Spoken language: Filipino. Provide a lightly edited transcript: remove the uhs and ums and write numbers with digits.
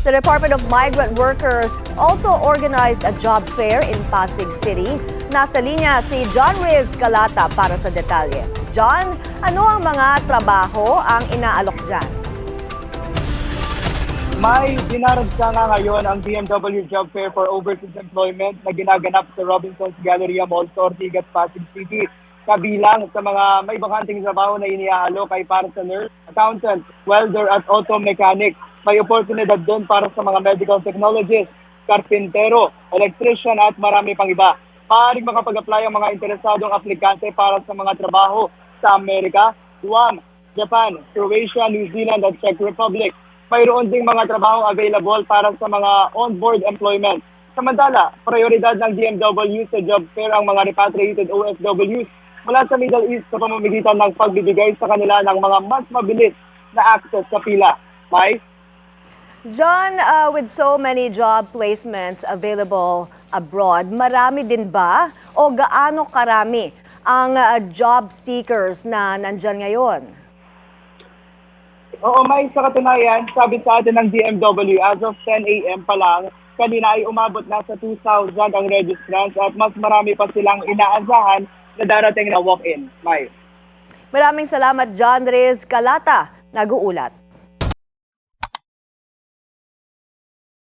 The Department of Migrant Workers also organized a job fair in Pasig City. Nasa linya si John Riz Calata para sa detalye. John, ano ang mga trabaho ang inaalok dyan? May dinaragsa nga ngayon ang BMW Job Fair for Overseas Employment na ginaganap sa Robinson's Galleria Mall, Ortigas, Pasig City. Kabilang sa mga may bakanting trabaho na iniaalok ay para sa nurse, accountant, welder at auto mechanic. May oportunidad doon para sa mga medical technologists, karpintero, electrician at marami pang iba. Maaaring makapag-apply ang mga interesadong aplikante para sa mga trabaho sa Amerika, Guam, Japan, Croatia, New Zealand at Czech Republic. Mayroon ding mga trabaho available para sa mga on-board employment. Samantala, prioridad ng DMW sa job fair ang mga repatriated OFWs mula sa Middle East sa pamamagitan ng pagbibigay sa kanila ng mga mas mabilis na access sa pila. May? John, with so many job placements available abroad, marami din ba o gaano karami ang job seekers na nandyan ngayon? Oo, may sa katunayan, sabi sa atin ng DMW, as of 10 a.m. pa lang, kanina ay umabot na sa 2,000 ang registrants at mas marami pa silang inaasahan na darating na walk-in. May. Maraming salamat, John Riz Calata, nag-uulat.